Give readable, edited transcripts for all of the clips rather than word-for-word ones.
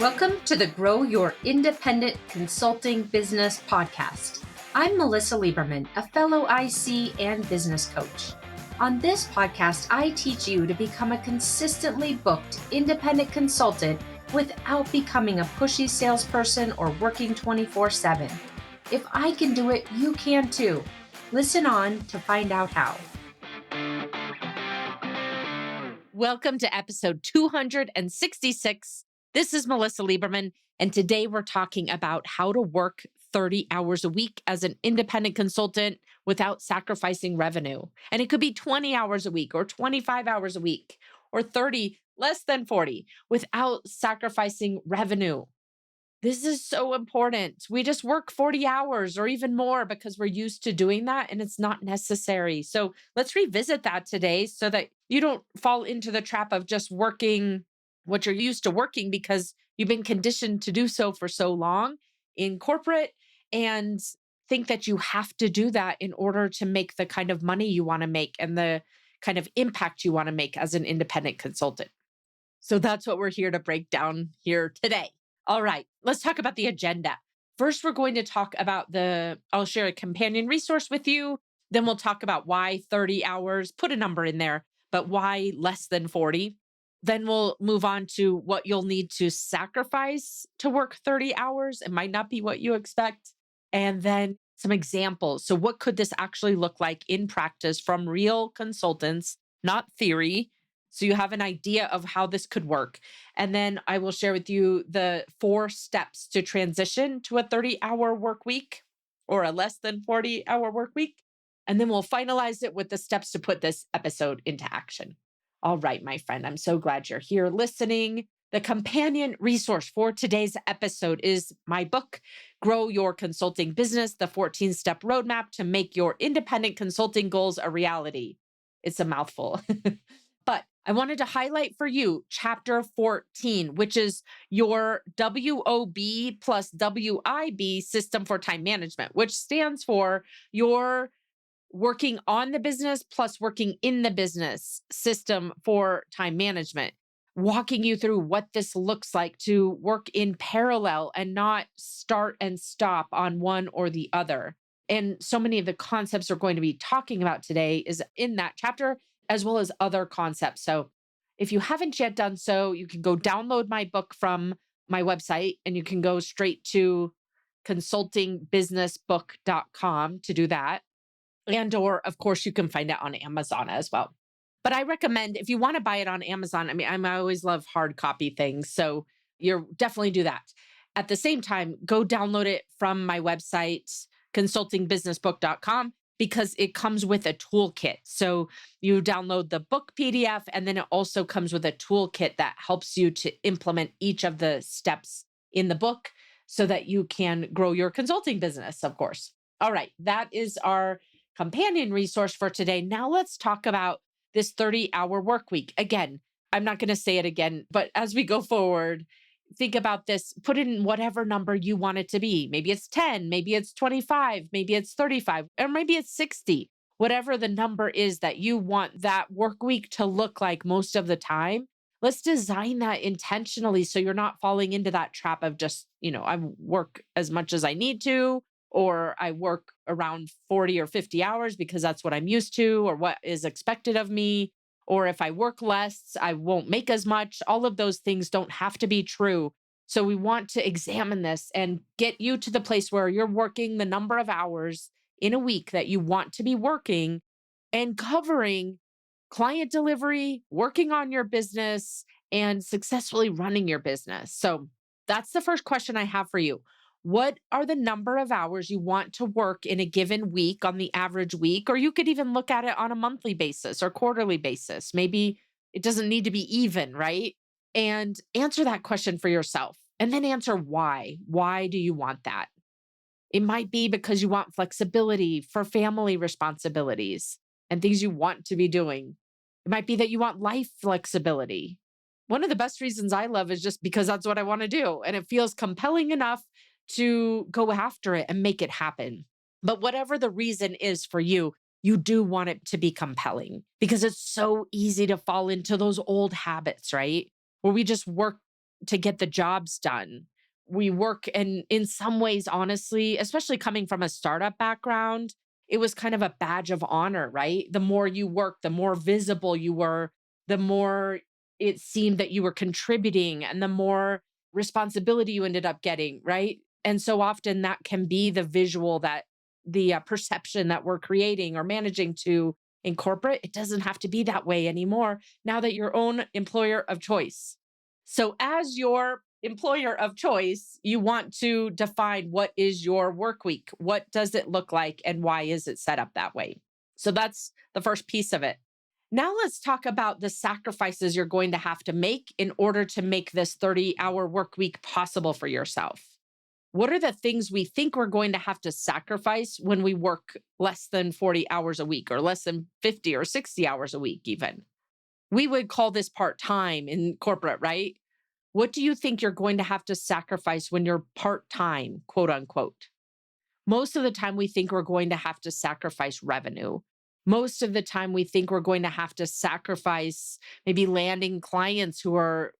Welcome to the Grow Your Independent Consulting Business podcast. I'm Melisa Lieberman, a fellow IC and business coach. On this podcast, I teach you to become a consistently booked independent consultant without becoming a pushy salesperson or working 24/7. If I can do it, you can too. Listen on to find out how. Welcome to episode 266. This is Melisa Lieberman, and today we're talking about how to work 30 hours a week as an independent consultant without sacrificing revenue. And it could be 20 hours a week or 25 hours a week or 30, less than 40, without sacrificing revenue. This is so important. We just work 40 hours or even more because we're used to doing that and it's not necessary. So let's revisit that today so that you don't fall into the trap of just working what you're used to working because you've been conditioned to do so for so long in corporate and think that you have to do that in order to make the kind of money you want to make and the kind of impact you want to make as an independent consultant. So that's what we're here to break down here today. All right, let's talk about the agenda. First, we're going to talk about I'll share a companion resource with you. Then we'll talk about why 30 hours, put a number in there, but why less than 40. Then we'll move on to what you'll need to sacrifice to work 30 hours. It might not be what you expect. And then some examples. So what could this actually look like in practice from real consultants, not theory? So you have an idea of how this could work. And then I will share with you the 4 steps to transition to a 30-hour work week or a less than 40-hour work week. And then we'll finalize it with the steps to put this episode into action. All right, my friend, I'm so glad you're here listening. The companion resource for today's episode is my book, Grow Your Consulting Business, the 14-Step Roadmap to Make Your Independent Consulting Goals a Reality. It's a mouthful. But I wanted to highlight for you chapter 14, which is your WOB plus WIB system for time management, which stands for your working on the business plus working in the business system for time management, walking you through what this looks like to work in parallel and not start and stop on one or the other. And so many of the concepts we're going to be talking about today is in that chapter, as well as other concepts. So if you haven't yet done so, you can go download my book from my website and you can go straight to consultingbusinessbook.com to do that. And or, of course, you can find it on Amazon as well. But I recommend if you want to buy it on Amazon, I always love hard copy things. So you're definitely do that. At the same time, go download it from my website, consultingbusinessbook.com, because it comes with a toolkit. So you download the book PDF, and then it also comes with a toolkit that helps you to implement each of the steps in the book so that you can grow your consulting business, of course. All right, that is our companion resource for today. Now let's talk about this 30-hour work week. Again, I'm not going to say it again, but as we go forward, think about this, put it in whatever number you want it to be. Maybe it's 10, maybe it's 25, maybe it's 35, or maybe it's 60. Whatever the number is that you want that work week to look like most of the time, let's design that intentionally so you're not falling into that trap of just, I work as much as I need to, or I work around 40 or 50 hours because that's what I'm used to or what is expected of me. Or if I work less, I won't make as much. All of those things don't have to be true. So we want to examine this and get you to the place where you're working the number of hours in a week that you want to be working and covering client delivery, working on your business, and successfully running your business. So that's the first question I have for you. What are the number of hours you want to work in a given week on the average week? Or you could even look at it on a monthly basis or quarterly basis. Maybe it doesn't need to be even, right? And answer that question for yourself. And then answer why. Why do you want that? It might be because you want flexibility for family responsibilities and things you want to be doing. It might be that you want life flexibility. One of the best reasons I love is just because that's what I want to do. And it feels compelling enough to go after it and make it happen. But whatever the reason is for you, you do want it to be compelling because it's so easy to fall into those old habits, right? Where we just work to get the jobs done. We work, and in some ways, honestly, especially coming from a startup background, it was kind of a badge of honor, right? The more you work, the more visible you were, the more it seemed that you were contributing, and the more responsibility you ended up getting, right? And so often that can be the visual that the perception that we're creating or managing to in corporate. It doesn't have to be that way anymore now that you're own employer of choice. So, as your employer of choice, you want to define what is your work week? What does it look like? And why is it set up that way? So, that's the first piece of it. Now, let's talk about the sacrifices you're going to have to make in order to make this 30-hour work week possible for yourself. What are the things we think we're going to have to sacrifice when we work less than 40 hours a week or less than 50 or 60 hours a week, even? We would call this part time in corporate, right? What do you think you're going to have to sacrifice when you're part time, quote unquote? Most of the time, we think we're going to have to sacrifice revenue. Most of the time, we think we're going to have to sacrifice maybe landing clients who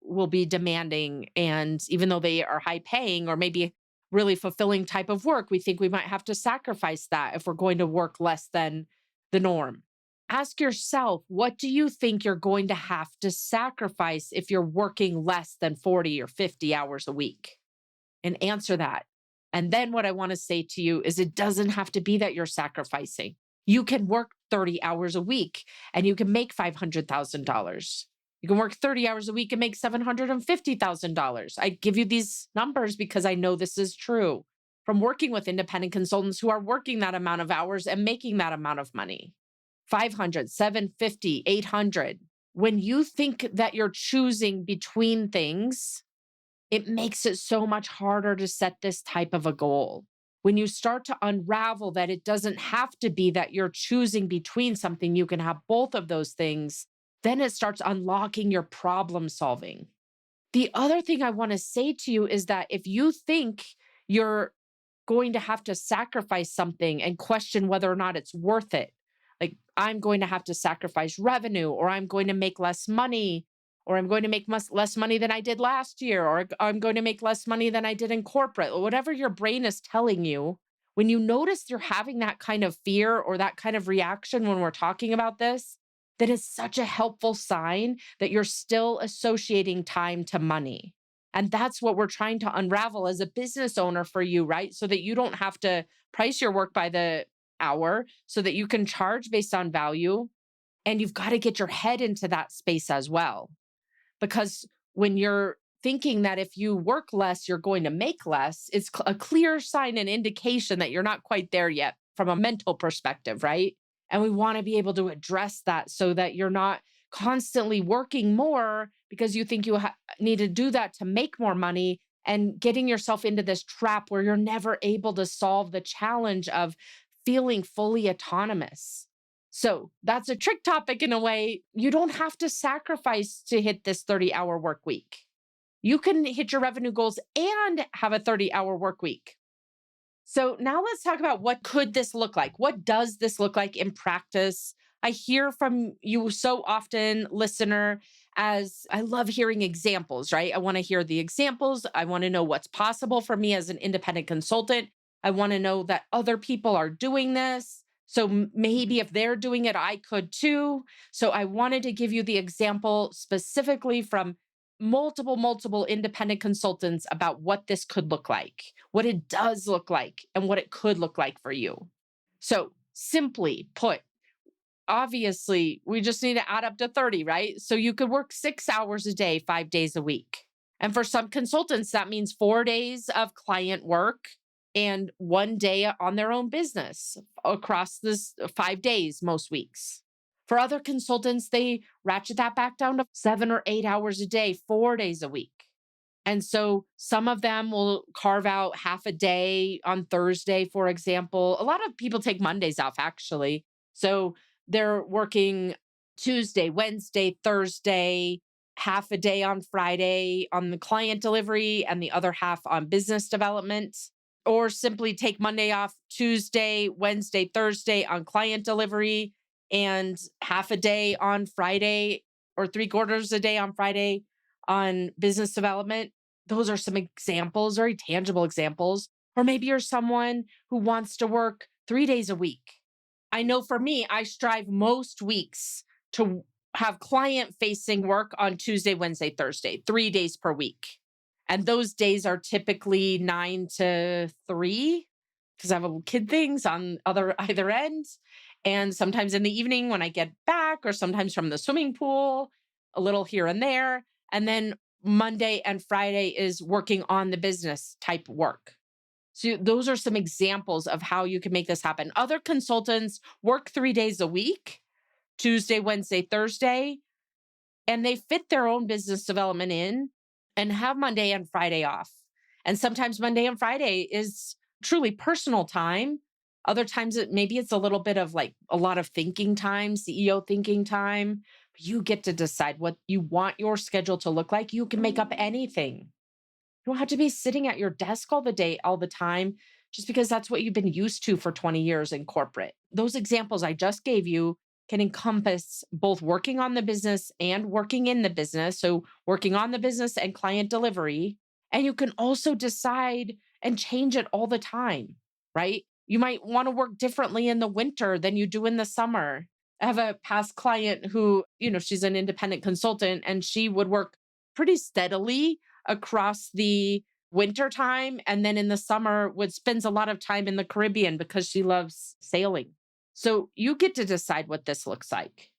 will be demanding. And even though they are high paying or maybe really fulfilling type of work, we think we might have to sacrifice that if we're going to work less than the norm. Ask yourself, what do you think you're going to have to sacrifice if you're working less than 40 or 50 hours a week? And answer that. And then what I want to say to you is it doesn't have to be that you're sacrificing. You can work 30 hours a week and you can make $500,000. You can work 30 hours a week and make $750,000. I give you these numbers because I know this is true from working with independent consultants who are working that amount of hours and making that amount of money. 500, 750, 800. When you think that you're choosing between things, it makes it so much harder to set this type of a goal. When you start to unravel that it doesn't have to be that you're choosing between something, you can have both of those things, then it starts unlocking your problem solving. The other thing I want to say to you is that if you think you're going to have to sacrifice something and question whether or not it's worth it, like I'm going to have to sacrifice revenue, or I'm going to make less money, or I'm going to make less money than I did last year, or I'm going to make less money than I did in corporate, or whatever your brain is telling you, when you notice you're having that kind of fear or that kind of reaction when we're talking about this, that is such a helpful sign that you're still associating time to money. And that's what we're trying to unravel as a business owner for you, right? So that you don't have to price your work by the hour, so that you can charge based on value. And you've got to get your head into that space as well. Because when you're thinking that if you work less, you're going to make less, it's a clear sign and indication that you're not quite there yet from a mental perspective, right? And we want to be able to address that so that you're not constantly working more because you think you need to do that to make more money, and getting yourself into this trap where you're never able to solve the challenge of feeling fully autonomous. So that's a trick topic in a way. You don't have to sacrifice to hit this 30-hour work week. You can hit your revenue goals and have a 30-hour work week. So now let's talk about what could this look like? What does this look like in practice? I hear from you so often, listener, as I love hearing examples, right? I want to hear the examples. I want to know what's possible for me as an independent consultant. I want to know that other people are doing this. So maybe if they're doing it, I could too. So I wanted to give you the example specifically from multiple independent consultants about what this could look like, what it does look like, and what it could look like for you. So simply put, obviously, we just need to add up to 30, right? So you could work 6 hours a day, 5 days a week. And for some consultants, that means 4 days of client work and 1 day on their own business across this 5 days most weeks. For other consultants, they ratchet that back down to 7 or 8 hours a day, 4 days a week. And so some of them will carve out half a day on Thursday, for example. A lot of people take Mondays off, actually. So they're working Tuesday, Wednesday, Thursday, half a day on Friday on the client delivery, and the other half on business development. Or simply take Monday off, Tuesday, Wednesday, Thursday on client delivery, and half a day on Friday, or 3/4 a day on Friday on business development, those are some examples, very tangible examples. Or maybe you're someone who wants to work 3 days a week. I know for me, I strive most weeks to have client facing work on Tuesday, Wednesday, Thursday, 3 days per week. And those days are typically 9 to 3 because I have a kid things on either end. And sometimes in the evening when I get back, or sometimes from the swimming pool, a little here and there. And then Monday and Friday is working on the business type work. So those are some examples of how you can make this happen. Other consultants work 3 days a week, Tuesday, Wednesday, Thursday, and they fit their own business development in and have Monday and Friday off. And sometimes Monday and Friday is truly personal time. Other times maybe it's a little bit of like a lot of thinking time, CEO thinking time. You get to decide what you want your schedule to look like. You can make up anything. You don't have to be sitting at your desk all the time, just because that's what you've been used to for 20 years in corporate. Those examples I just gave you can encompass both working on the business and working in the business. So, working on the business and client delivery. And you can also decide and change it all the time, right? You might want to work differently in the winter than you do in the summer. I have a past client who, she's an independent consultant and she would work pretty steadily across the winter time, and then in the summer would spends a lot of time in the Caribbean because she loves sailing. So you get to decide what this looks like.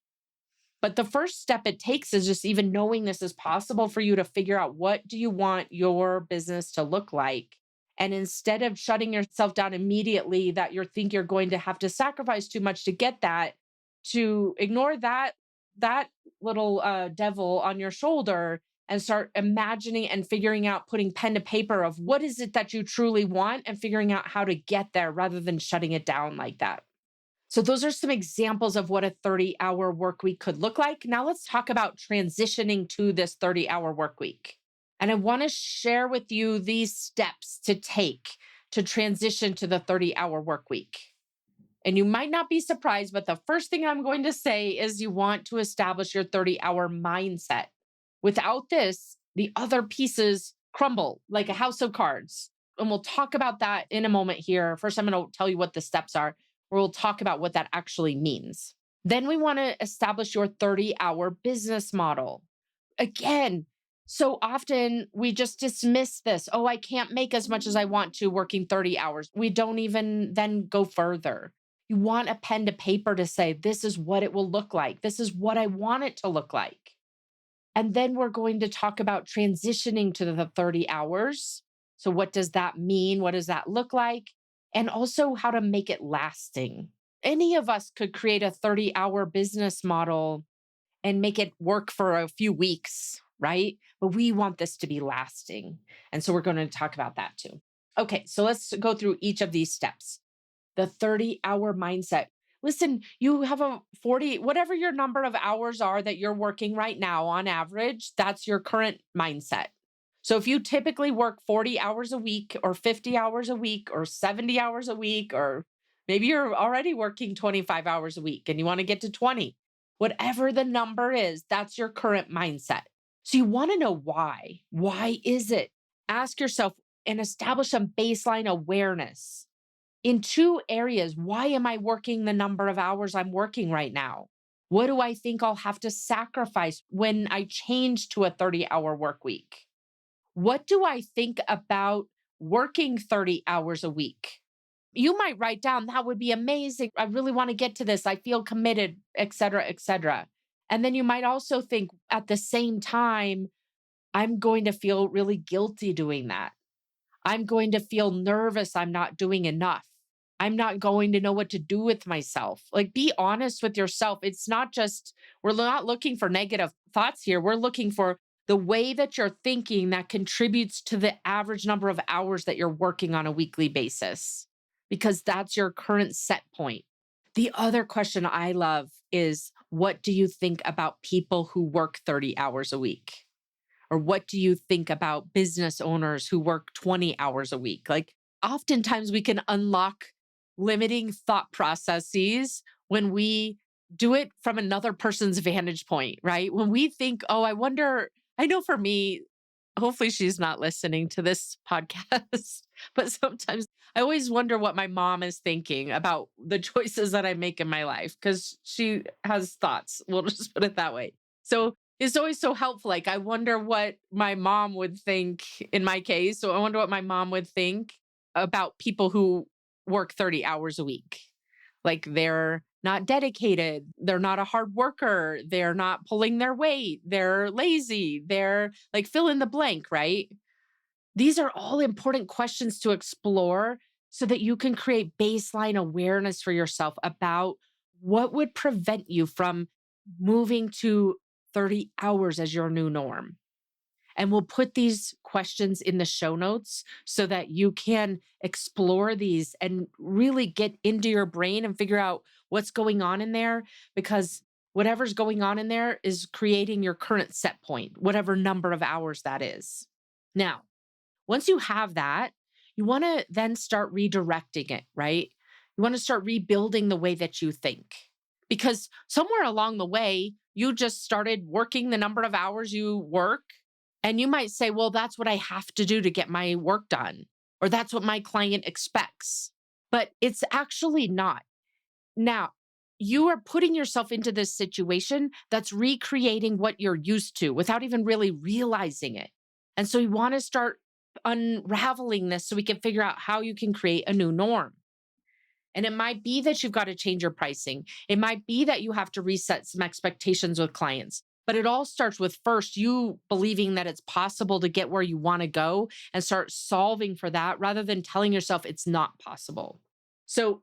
But the first step it takes is just even knowing this is possible for you to figure out, what do you want your business to look like? And instead of shutting yourself down immediately that you think you're going to have to sacrifice too much to get that, to ignore that little devil on your shoulder and start imagining and figuring out, putting pen to paper of what is it that you truly want and figuring out how to get there rather than shutting it down like that. So those are some examples of what a 30-hour work week could look like. Now let's talk about transitioning to this 30-hour work week. And I want to share with you these steps to take to transition to the 30-hour work week. And you might not be surprised, but the first thing I'm going to say is you want to establish your 30-hour mindset. Without this, the other pieces crumble like a house of cards. And we'll talk about that in a moment here. First, I'm going to tell you what the steps are, where we'll talk about what that actually means. Then we want to establish your 30-hour business model. Again, so often we just dismiss this. Oh, I can't make as much as I want to working 30 hours. We don't even then go further. You want a pen to paper to say, this is what it will look like. This is what I want it to look like. And then we're going to talk about transitioning to the 30 hours. So what does that mean? What does that look like? And also how to make it lasting. Any of us could create a 30-hour business model and make it work for a few weeks, right? But we want this to be lasting. And so we're going to talk about that too. Okay, so let's go through each of these steps. The 30-hour mindset. Listen, you have a 40, whatever your number of hours are that you're working right now on average, that's your current mindset. So if you typically work 40 hours a week or 50 hours a week or 70 hours a week, or maybe you're already working 25 hours a week and you want to get to 20, whatever the number is, that's your current mindset. So you want to know why. Why is it? Ask yourself and establish some baseline awareness. In two areas, why am I working the number of hours I'm working right now? What do I think I'll have to sacrifice when I change to a 30-hour work week? What do I think about working 30 hours a week? You might write down, that would be amazing. I really want to get to this. I feel committed, et cetera, et cetera. And then you might also think at the same time, I'm going to feel really guilty doing that. I'm going to feel nervous. I'm not doing enough. I'm not going to know what to do with myself. Like, be honest with yourself. It's not just, we're not looking for negative thoughts here. We're looking for the way that you're thinking that contributes to the average number of hours that you're working on a weekly basis, because that's your current set point. The other question I love is, what do you think about people who work 30 hours a week? Or what do you think about business owners who work 20 hours a week? Like, oftentimes we can unlock limiting thought processes when we do it from another person's vantage point, right? When we think, oh, I wonder I know for me, hopefully she's not listening to this podcast, but sometimes I always wonder what my mom is thinking about the choices that I make in my life because she has thoughts. We'll just put it that way. So it's always so helpful. Like, I wonder what my mom would think in my case. So I wonder what my mom would think about people who work 30 hours a week. Like, they're not dedicated, they're not a hard worker, they're not pulling their weight, they're lazy, they're like fill in the blank, right? These are all important questions to explore so that you can create baseline awareness for yourself about what would prevent you from moving to 30 hours as your new norm. And we'll put these questions in the show notes so that you can explore these and really get into your brain and figure out what's going on in there, because whatever's going on in there is creating your current set point, whatever number of hours that is. Now, once you have that, you want to then start redirecting it, right? You want to start rebuilding the way that you think. Because somewhere along the way, you just started working the number of hours you work. And you might say, well, that's what I have to do to get my work done, or that's what my client expects. But it's actually not. Now, you are putting yourself into this situation that's recreating what you're used to without even really realizing it. And so you want to start unraveling this so we can figure out how you can create a new norm. And it might be that you've got to change your pricing. It might be that you have to reset some expectations with clients. But it all starts with first you believing that it's possible to get where you want to go and start solving for that rather than telling yourself it's not possible. So,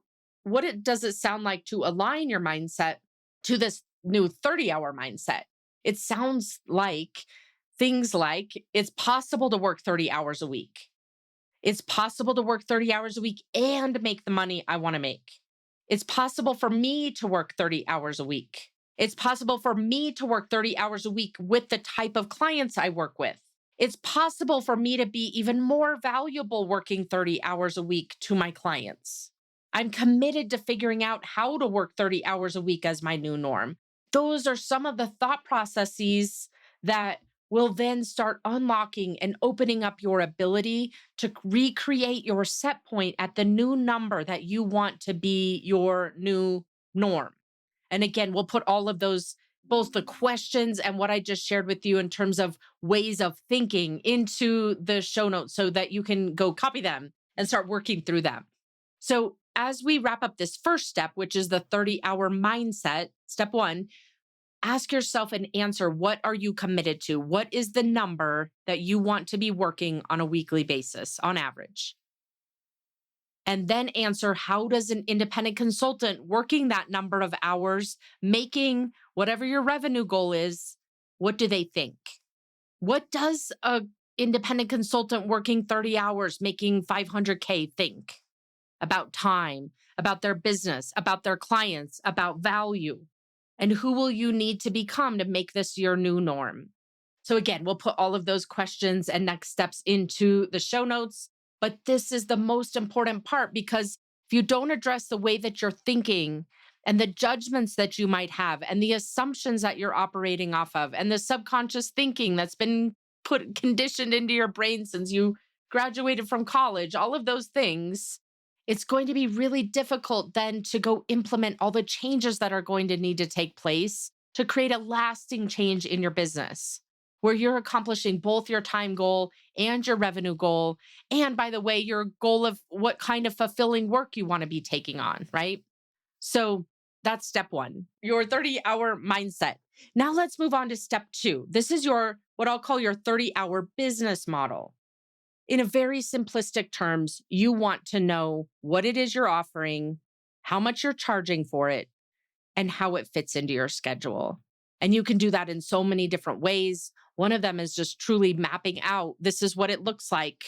does it sound like to align your mindset to this new 30-hour mindset? It sounds like things like it's possible to work 30 hours a week. It's possible to work 30 hours a week and make the money I want to make. It's possible for me to work 30 hours a week. It's possible for me to work 30 hours a week with the type of clients I work with. It's possible for me to be even more valuable working 30 hours a week to my clients. I'm committed to figuring out how to work 30 hours a week as my new norm. Those are some of the thought processes that will then start unlocking and opening up your ability to recreate your set point at the new number that you want to be your new norm. And again, we'll put all of those, both the questions and what I just shared with you in terms of ways of thinking, into the show notes so that you can go copy them and start working through them. So, as we wrap up this first step, which is the 30-hour mindset, step one, ask yourself and answer, what are you committed to? What is the number that you want to be working on a weekly basis on average? And then answer, how does an independent consultant working that number of hours, making whatever your revenue goal is, what do they think? What does a independent consultant working 30 hours, making 500K think about time, about their business, about their clients, about value? And who will you need to become to make this your new norm? So again, we'll put all of those questions and next steps into the show notes. But this is the most important part, because if you don't address the way that you're thinking and the judgments that you might have and the assumptions that you're operating off of and the subconscious thinking that's been conditioned into your brain since you graduated from college, all of those things, it's going to be really difficult then to go implement all the changes that are going to need to take place to create a lasting change in your business, where you're accomplishing both your time goal and your revenue goal. And by the way, your goal of what kind of fulfilling work you want to be taking on, right? So that's step one, your 30-hour mindset. Now let's move on to step two. This is what I'll call your 30-hour business model. In a very simplistic terms, you want to know what it is you're offering, how much you're charging for it, and how it fits into your schedule. And you can do that in so many different ways. One of them is just truly mapping out, this is what it looks like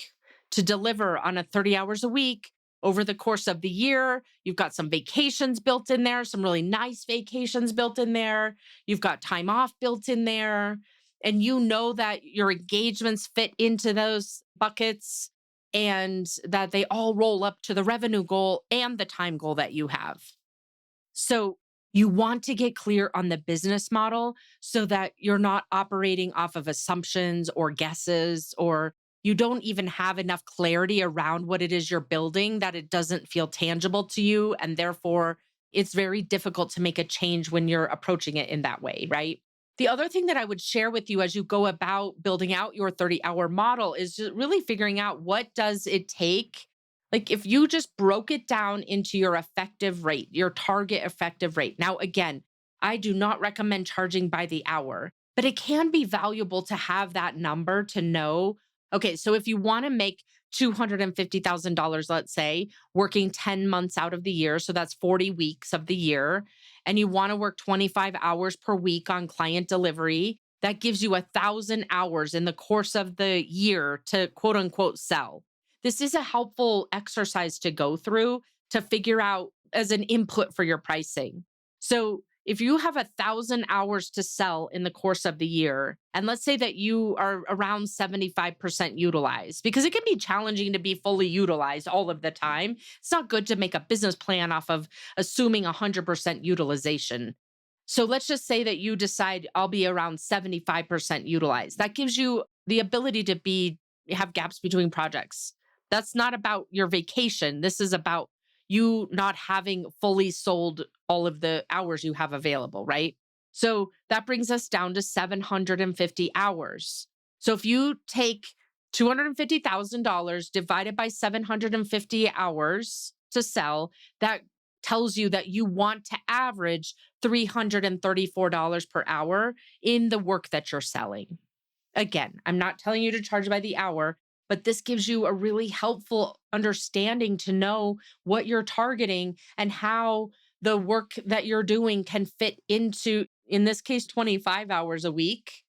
to deliver on a 30 hours a week over the course of the year. You've got some vacations built in there, some really nice vacations built in there. You've got time off built in there. And you know that your engagements fit into those buckets and that they all roll up to the revenue goal and the time goal that you have. So You want to get clear on the business model so that you're not operating off of assumptions or guesses, or you don't even have enough clarity around what it is you're building that it doesn't feel tangible to you. And therefore, it's very difficult to make a change when you're approaching it in that way, right? The other thing that I would share with you as you go about building out your 30-hour model is just really figuring out what does it take. Like if you just broke it down into your effective rate, your target effective rate. Now, again, I do not recommend charging by the hour, but it can be valuable to have that number to know. Okay, so if you want to make $250,000, let's say, working 10 months out of the year, so that's 40 weeks of the year, and you want to work 25 hours per week on client delivery, that gives you 1,000 hours in the course of the year to quote unquote sell. This is a helpful exercise to go through to figure out as an input for your pricing. So if you have 1,000 hours to sell in the course of the year, and let's say that you are around 75% utilized, because it can be challenging to be fully utilized all of the time. It's not good to make a business plan off of assuming 100% utilization. So let's just say that you decide I'll be around 75% utilized. That gives you the ability to have gaps between projects. That's not about your vacation. This is about you not having fully sold all of the hours you have available, right? So that brings us down to 750 hours. So if you take $250,000 divided by 750 hours to sell, that tells you that you want to average $334 per hour in the work that you're selling. Again, I'm not telling you to charge by the hour, but this gives you a really helpful understanding to know what you're targeting and how the work that you're doing can fit into, in this case, 25 hours a week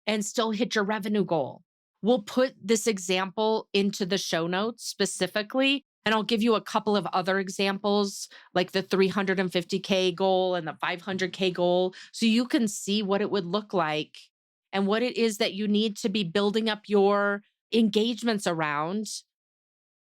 and still hit your revenue goal. We'll put this example into the show notes specifically, and I'll give you a couple of other examples like the 350K goal and the 500K goal, so you can see what it would look like and what it is that you need to be building up your engagements around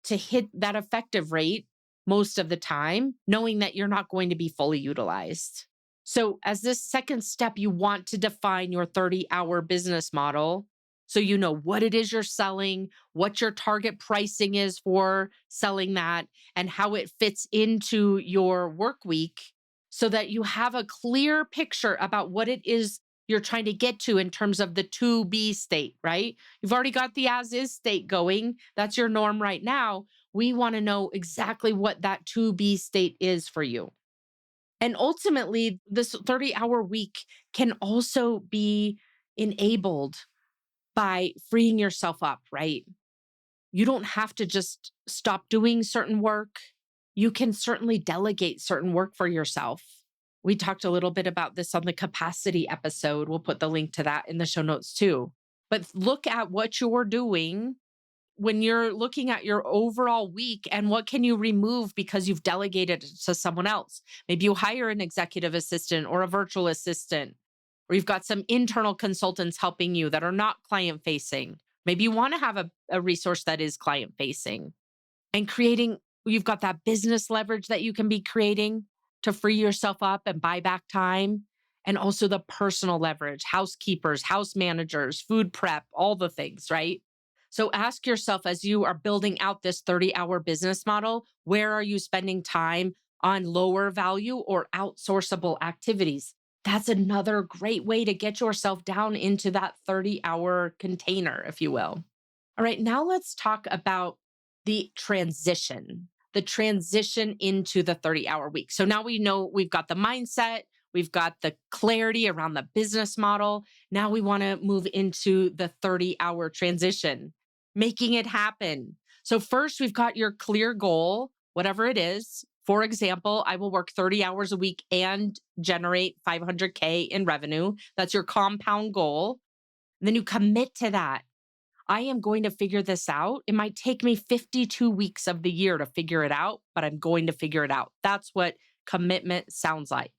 to hit that effective rate most of the time, knowing that you're not going to be fully utilized. So, as this second step, you want to define your 30-hour business model so you know what it is you're selling, what your target pricing is for selling that, and how it fits into your work week so that you have a clear picture about what it is you're trying to get to in terms of the to be state, right? You've already got the as is state going. That's your norm right now. We want to know exactly what that to be state is for you. And ultimately, this 30-hour week can also be enabled by freeing yourself up, right? You don't have to just stop doing certain work. You can certainly delegate certain work for yourself. We talked a little bit about this on the capacity episode. We'll put the link to that in the show notes too. But look at what you're doing when you're looking at your overall week and what can you remove because you've delegated it to someone else. Maybe you hire an executive assistant or a virtual assistant, or you've got some internal consultants helping you that are not client facing. Maybe you want to have a resource that is client facing and creating, you've got that business leverage that you can be creating to free yourself up and buy back time. And also the personal leverage, housekeepers, house managers, food prep, all the things, right? So ask yourself as you are building out this 30-hour business model, where are you spending time on lower value or outsourceable activities? That's another great way to get yourself down into that 30-hour container, if you will. All right, now let's talk about the transition into the 30-hour week. So now we know we've got the mindset, we've got the clarity around the business model. Now we want to move into the 30-hour transition, making it happen. So first, we've got your clear goal, whatever it is. For example, I will work 30 hours a week and generate 500K in revenue. That's your compound goal. And then you commit to that. I am going to figure this out. It might take me 52 weeks of the year to figure it out, but I'm going to figure it out. That's what commitment sounds like.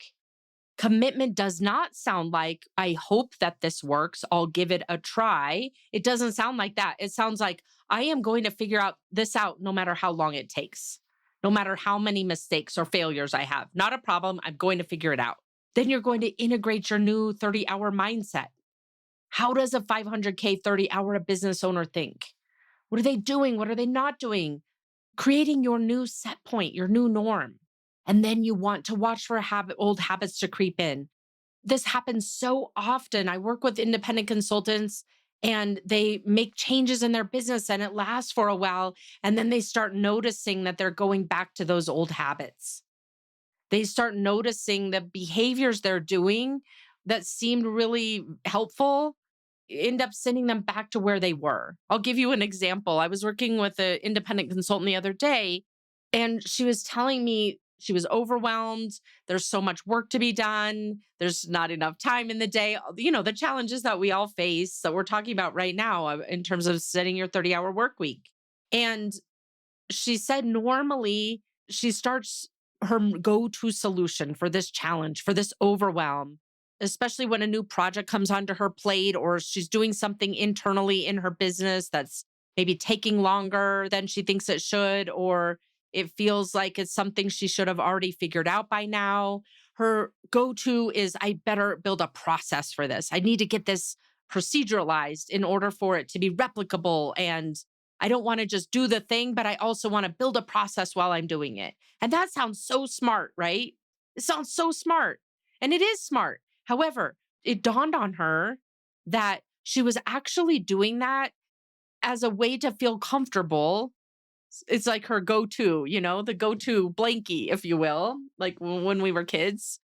Commitment does not sound like, I hope that this works, I'll give it a try. It doesn't sound like that. It sounds like, I am going to figure out this out no matter how long it takes. no matter how many mistakes or failures I have. Not a problem. I'm going to figure it out. Then you're going to integrate your new 30-hour mindset. How does a 500K 30-hour business owner think? What are they doing? What are they not doing? Creating your new set point, your new norm. And then you want to watch for old habits to creep in. This happens so often. I work with independent consultants and they make changes in their business and it lasts for a while. And then they start noticing that they're going back to those old habits. They start noticing the behaviors they're doing that seemed really helpful end up sending them back to where they were. I'll give you an example. I was working with an independent consultant the other day, and she was telling me she was overwhelmed. There's so much work to be done. There's not enough time in the day. The challenges that we all face that we're talking about right now in terms of setting your 30-hour work week. And she said normally she starts her go-to solution for this challenge, for this overwhelm, especially when a new project comes onto her plate or she's doing something internally in her business that's maybe taking longer than she thinks it should, or it feels like it's something she should have already figured out by now. Her go-to is, I better build a process for this. I need to get this proceduralized in order for it to be replicable, and I don't want to just do the thing, but I also want to build a process while I'm doing it. And that sounds so smart, right? It sounds so smart. And it is smart. However, it dawned on her that she was actually doing that as a way to feel comfortable. It's like her go-to, the go-to blankie, if you will, like when we were kids.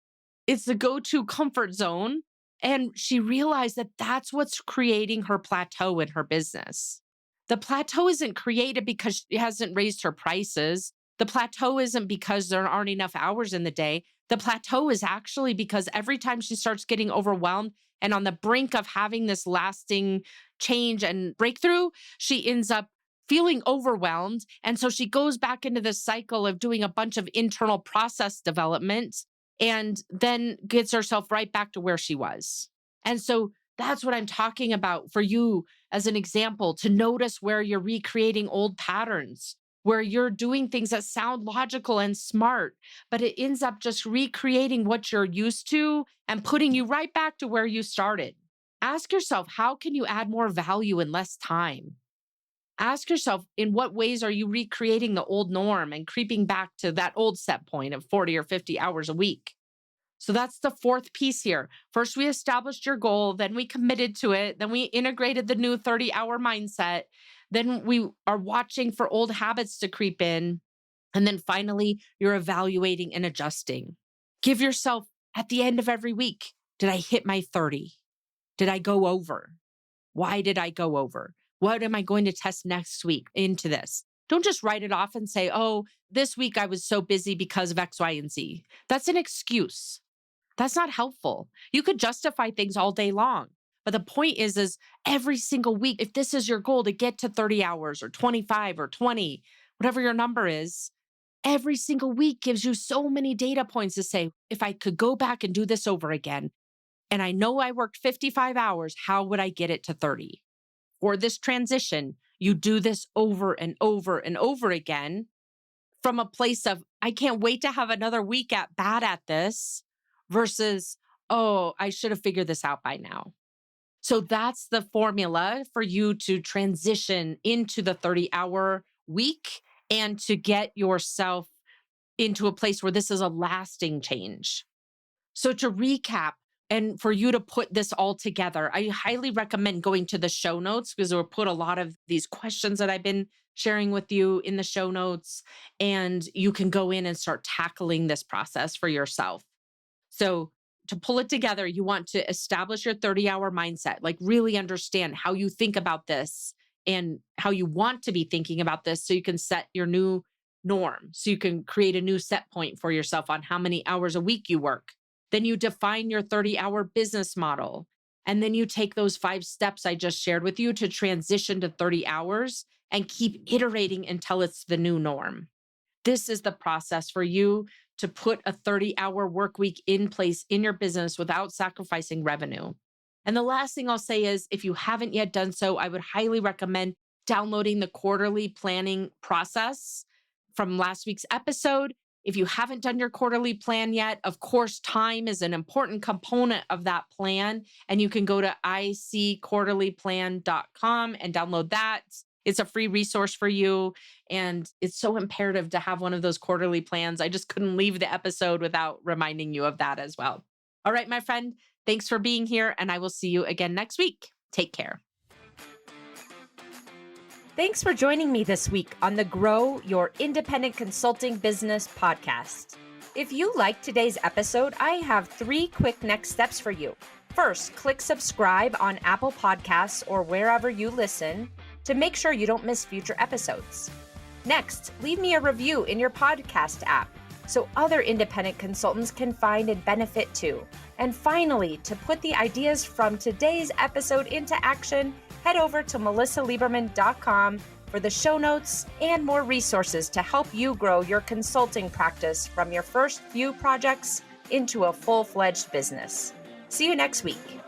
It's the go-to comfort zone. And she realized that that's what's creating her plateau in her business. The plateau isn't created because she hasn't raised her prices. The plateau isn't because there aren't enough hours in the day. The plateau is actually because every time she starts getting overwhelmed and on the brink of having this lasting change and breakthrough, she ends up feeling overwhelmed. And so she goes back into this cycle of doing a bunch of internal process development and then gets herself right back to where she was. And so that's what I'm talking about for you as an example, to notice where you're recreating old patterns, where you're doing things that sound logical and smart, but it ends up just recreating what you're used to and putting you right back to where you started. Ask yourself, how can you add more value in less time? Ask yourself, in what ways are you recreating the old norm and creeping back to that old set point of 40 or 50 hours a week? So that's the fourth piece here. First, we established your goal, then we committed to it, then we integrated the new 30-hour mindset, then we are watching for old habits to creep in, and then finally, you're evaluating and adjusting. Give yourself, at the end of every week, did I hit my 30? Did I go over? Why did I go over? What am I going to test next week into this? Don't just write it off and say, oh, this week I was so busy because of X, Y, and Z. That's an excuse. That's not helpful. You could justify things all day long. But the point is every single week, if this is your goal to get to 30 hours or 25 or 20, whatever your number is, every single week gives you so many data points to say, if I could go back and do this over again, and I know I worked 55 hours, how would I get it to 30? Or this transition, you do this over and over and over again from a place of, I can't wait to have another week bad at this, versus, oh, I should have figured this out by now. So that's the formula for you to transition into the 30-hour week and to get yourself into a place where this is a lasting change. So to recap, and for you to put this all together, I highly recommend going to the show notes, because we'll put a lot of these questions that I've been sharing with you in the show notes, and you can go in and start tackling this process for yourself. So to pull it together, you want to establish your 30-hour mindset, like really understand how you think about this and how you want to be thinking about this so you can set your new norm, so you can create a new set point for yourself on how many hours a week you work. Then you define your 30-hour business model. And then you take those 5 steps I just shared with you to transition to 30 hours and keep iterating until it's the new norm. This is the process for you to put a 30-hour work week in place in your business without sacrificing revenue. And the last thing I'll say is, if you haven't yet done so, I would highly recommend downloading the quarterly planning process from last week's episode. If you haven't done your quarterly plan yet, of course, time is an important component of that plan. And you can go to icquarterlyplan.com and download that. It's a free resource for you. And it's so imperative to have one of those quarterly plans. I just couldn't leave the episode without reminding you of that as well. All right, my friend, thanks for being here. And I will see you again next week. Take care. Thanks for joining me this week on the Grow Your Independent Consulting Business podcast. If you liked today's episode, I have 3 quick next steps for you. First, click subscribe on Apple Podcasts or wherever you listen to make sure you don't miss future episodes. Next, leave me a review in your podcast app so other independent consultants can find and benefit too. And finally, to put the ideas from today's episode into action, head over to melissalieberman.com for the show notes and more resources to help you grow your consulting practice from your first few projects into a full-fledged business. See you next week.